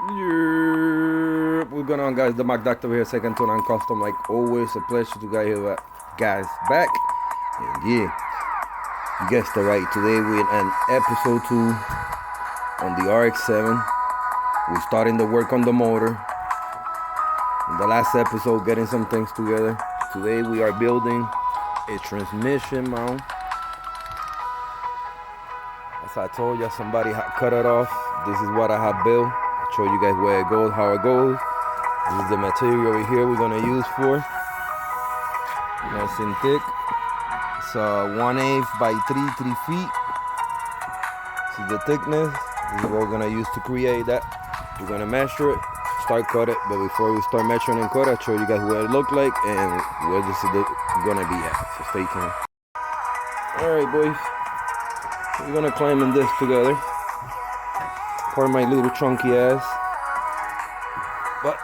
Yeah, what's going on, guys? The Mac Doctor here, second tune on custom. Like always, a pleasure to get you guys back. And yeah, you guessed it right. Today we're in episode 2 on the RX7. We're starting the work on the motor. In the last episode, getting some things together. Today we are building a transmission mount. As I told you, somebody had cut it off. This is what I have built. I'll show you guys where it goes, how it goes. This is the material over here we're gonna use for. Nice and thick. It's 1/8 by 3 feet. This is the thickness. This is what we're gonna use to create that. We're gonna measure it, start cut it. But before we start measuring and cut, I'll show you guys what it look like and where this is gonna be at. So stay tuned. All right, boys. We're gonna climb in this together. Pardon my little chunky ass. But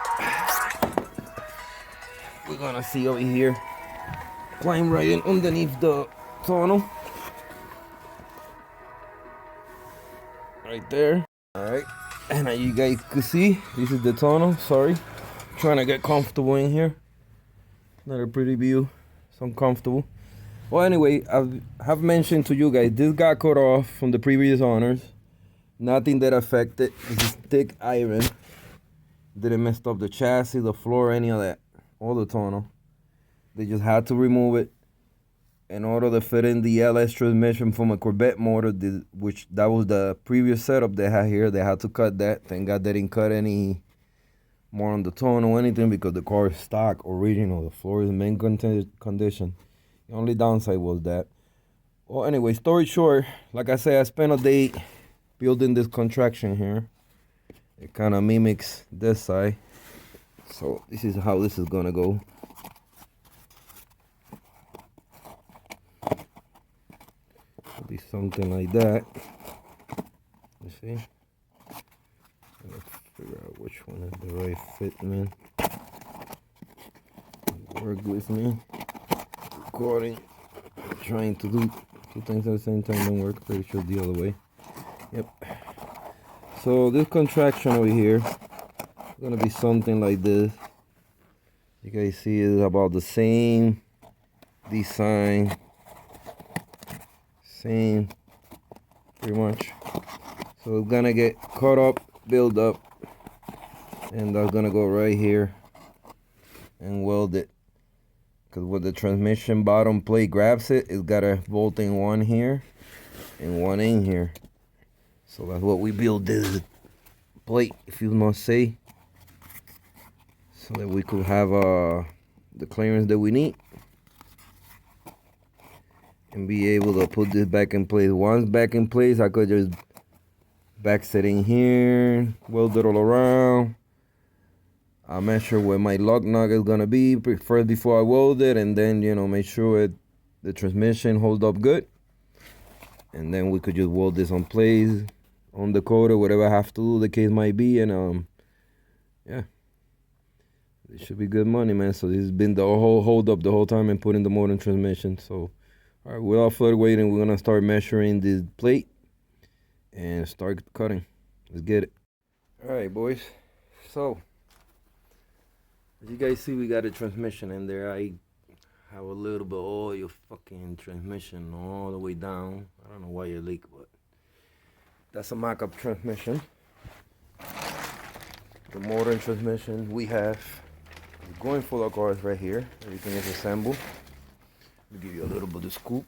we're gonna see over here. Climb right in underneath the tunnel. Right there. Alright. And as you guys can see, this is the tunnel. Sorry. Trying to get comfortable in here. Not a pretty view. It's uncomfortable. Well, anyway, I have mentioned to you guys, this got cut off from the previous owners. Nothing that affected. This is thick iron. Didn't mess up the chassis, the floor, any of that. Or the tunnel. They just had to remove it in order to fit in the LS transmission from a Corvette motor, which that was the previous setup they had here. They had to cut that. Thank God they didn't cut any more on the tunnel or anything because the car is stock, original. The floor is in mint condition. The only downside was that. Well, anyway, story short, like I said, I spent a day building this contraction here. It kind of mimics this side. So this is how this is gonna go. It'll be something like that. You see? Let's figure out which one is the right fit, man. Work with me. Recording, trying to do two things at the same time don't work. Pretty sure the other way. Yep. So this contraction over here is gonna be something like this. You guys see it's about the same design, same pretty much. So it's gonna get cut up, build up, and that's gonna go right here and weld it. Because when the transmission bottom plate grabs it, it's got a bolting one here and one in here. So that's what we build this plate, if you must say, so that we could have the clearance that we need and be able to put this back in place. Once back in place, I could just back set in here, weld it all around. I'll measure where my lock nut is gonna be first before I weld it, and then make sure the transmission holds up good, and then we could just weld this on place, on the coder, whatever I have to do, the case might be, and yeah, it should be good money, man. So this has been the whole hold up the whole time and putting the motor and transmission. So all right, without further waiting, we're gonna start measuring this plate and start cutting. Let's get it. All right, boys. So as you guys see, we got a transmission in there. I have a little bit of oil fucking transmission all the way down. I don't know why you leak, but that's a mock-up transmission. The motor and transmission we have going for the cars right here. Everything is assembled. Let me give you a little bit of scoop.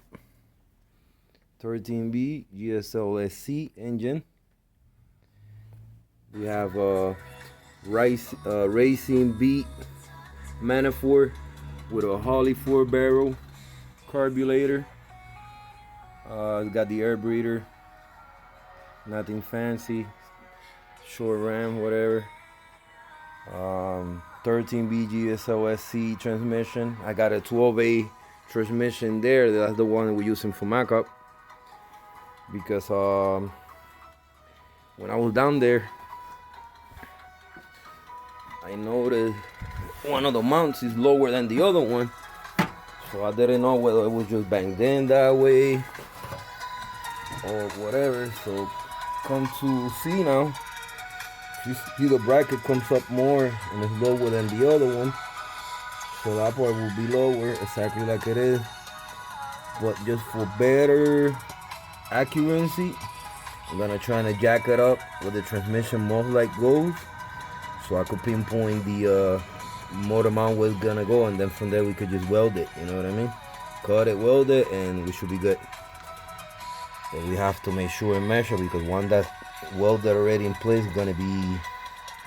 13B GSL-SC engine. We have a Racing Beat manifold with a Holly 4-barrel carburetor. It's got the air breather. Nothing fancy. Short ram, whatever. 13B GSL-SC transmission. I got a 12A transmission there. That's the one we're using for mock-up. Because when I was down there, I noticed one of the mounts is lower than the other one. So I didn't know whether it was just banged in that way or whatever. So come to see now, You see the bracket comes up more and it's lower than the other one. So that part will be lower, exactly like it is. But just for better accuracy, I'm gonna try to jack it up where the transmission most like goes, so I could pinpoint the motor mount where it's gonna go, and then from there we could just weld it, you know what I mean? Cut it, weld it, and we should be good. But we have to make sure and measure, because one that's welded already in place is gonna be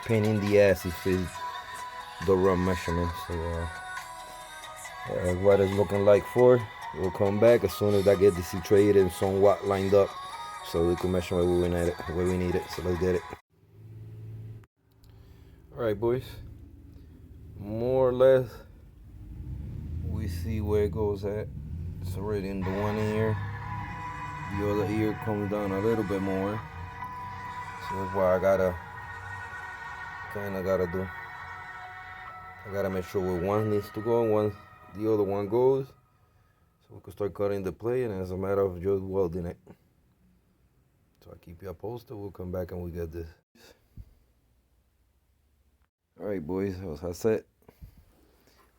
pain in the ass if it's the wrong measurement. So that's what it's looking like for. We'll come back as soon as I get this situated and somewhat lined up, so we can measure where we need it. So let's get it. All right, boys. More or less, we see where it goes at. It's already in the one ear. The other ear comes down a little bit more. So that's why I gotta do. I gotta make sure where one needs to go and one the other one goes, so we can start cutting the plate, and it's a matter of just welding it. So I keep you posted. We'll come back and we get this. All right, boys, as I said,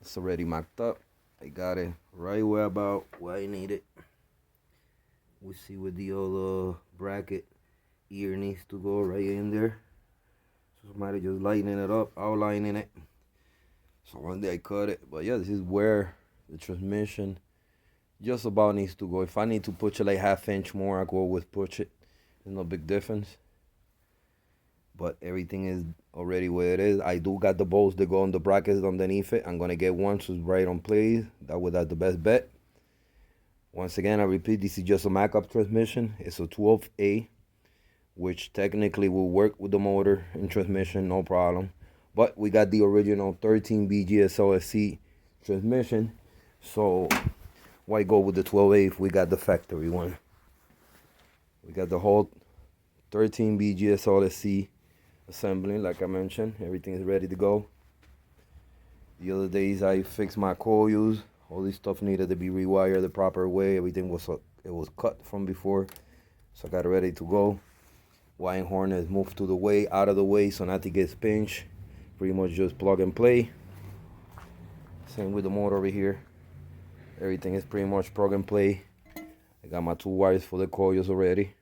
it's already mocked up. I got it right where I need it. We see where the other bracket ear needs to go, right in there. So somebody just lightening it up, outlining it. So one day I cut it, but yeah, this is where the transmission just about needs to go. If I need to push it like ½ inch more, I go with push it. There's no big difference. But everything is already where it is. I do got the bolts that go on the brackets underneath it. I'm gonna get one so it's right on place. That's the best bet. Once again, I repeat, this is just a Mack-up transmission. It's a 12A, which technically will work with the motor and transmission, no problem. But we got the original 13B GSLSC transmission, so why go with the 12A if we got the factory one? We got the whole 13B GSLSC assembling, like I mentioned. Everything is ready to go. The other days I fixed my coils. All this stuff needed to be rewired the proper way. Everything was cut from before, so I got it ready to go. Wiring harness moved out of the way, so nothing gets pinched. Pretty much just plug and play. Same with the motor over here. Everything is pretty much plug and play. I got my 2 wires for the coils already,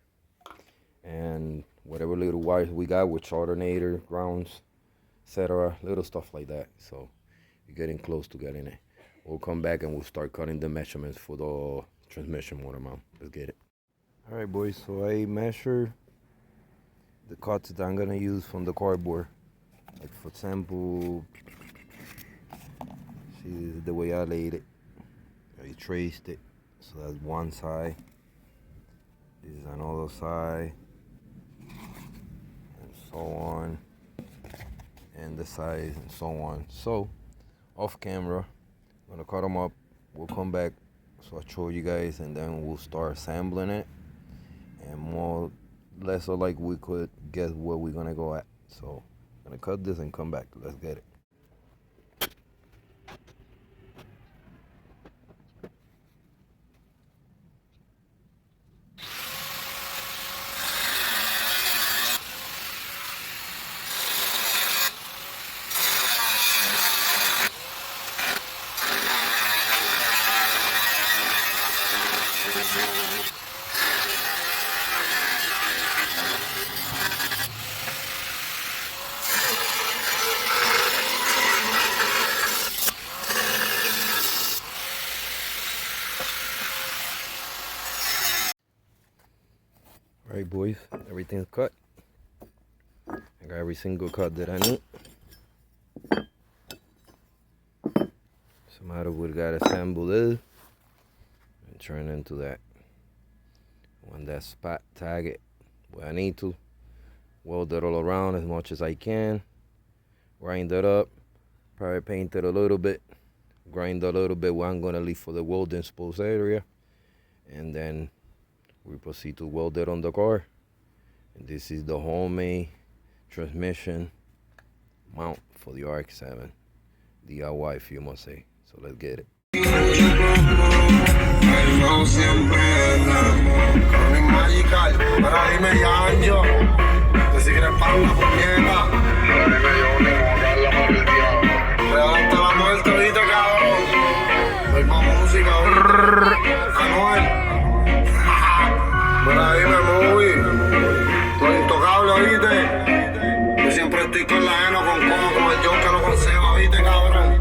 and whatever little wires we got with alternator, grounds, etc. Little stuff like that. So you're getting close to getting it. We'll come back and we'll start cutting the measurements for the transmission motor mount. Let's get it. All right, boys. So I measure the cuts that I'm gonna use from the cardboard. Like for example, see, this is the way I laid it. I traced it. So that's one side. This is another side. And so on. And the sides and so on. So, off camera, I'm gonna cut them up. We'll come back so I'll show you guys, and then we'll start assembling it. And more, less or like we could guess where we're gonna go at. So, I'm gonna cut this and come back. Let's get it. Alright, boys, everything's cut. I got every single cut that I need. Somehow we gotta assemble this and turn into that. When that spot, tag it where I need to. Weld it all around as much as I can. Grind it up. Probably paint it a little bit. Grind a little bit where I'm gonna leave for the welding exposed area. And then we proceed to weld it on the car. And this is the homemade transmission mount for the RX7 DIY, if you must say. So let's get it. si quieres para una puñeta. Regalaste la muerte, ¿viste, cabrón? Voy pa' música, ¿viste? Anuel. Mira, dime, movie. Tú eres intocable, ¿viste? Yo siempre estoy con la heno, con cojo, como el John que no conserva, ¿viste, cabrón?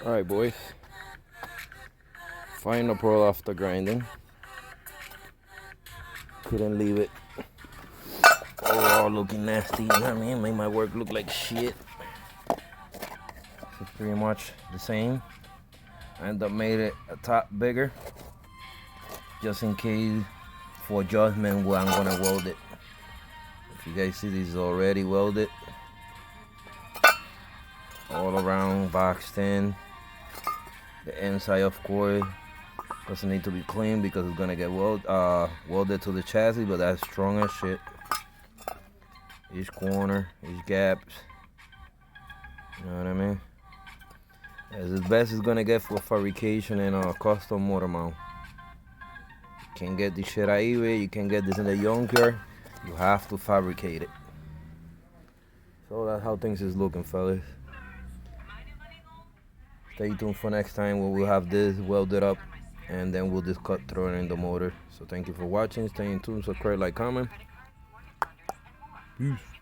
Alright, boys. Final pearl after grinding. Couldn't leave it all looking nasty, you know what I mean? Make my work look like shit. It's pretty much the same. I ended up made it a top bigger, just in case for adjustment where I'm gonna weld it. If you guys see, this is already welded all around, boxed in. The inside, of course, doesn't need to be clean because it's gonna get welded to the chassis, but that's strong as shit. Each corner, each gaps, you know what I mean? As the best it's gonna get for fabrication and a custom motor mount. You can't get this shit at eBay, you can't get this in the junkyard. You have to fabricate it. So that's how things is looking, fellas. Stay tuned for next time when we'll have this welded up and then we'll just cut through it in the motor. So thank you for watching, stay tuned, subscribe, like, comment. Peace.